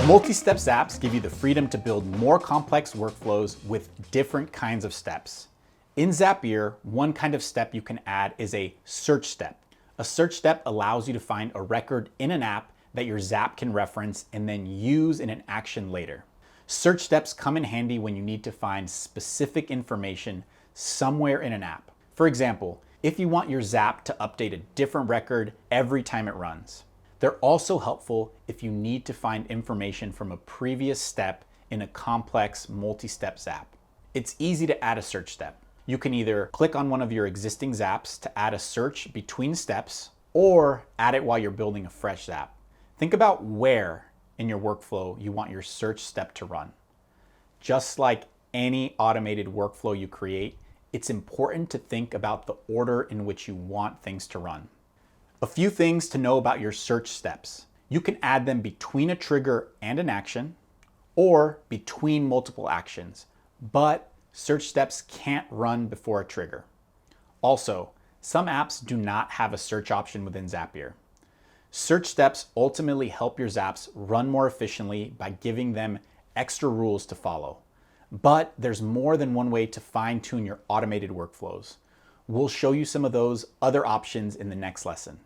Multi-step zaps give you the freedom to build more complex workflows with different kinds of steps. In Zapier, one kind of step you can add is a search step. A search step allows you to find a record in an app that your Zap can reference and then use in an action later. Search steps come in handy when you need to find specific information somewhere in an app. For example, if you want your Zap to update a different record every time it runs. They're also helpful if you need to find information from a previous step in a complex multi-step Zap. It's easy to add a search step. You can either click on one of your existing Zaps to add a search between steps, or add it while you're building a fresh Zap. Think about where in your workflow you want your search step to run. Just like any automated workflow you create, it's important to think about the order in which you want things to run. A few things to know about your search steps. You can add them between a trigger and an action, or between multiple actions, but search steps can't run before a trigger. Also, some apps do not have a search option within Zapier. Search steps ultimately help your Zaps run more efficiently by giving them extra rules to follow. But there's more than one way to fine-tune your automated workflows. We'll show you some of those other options in the next lesson.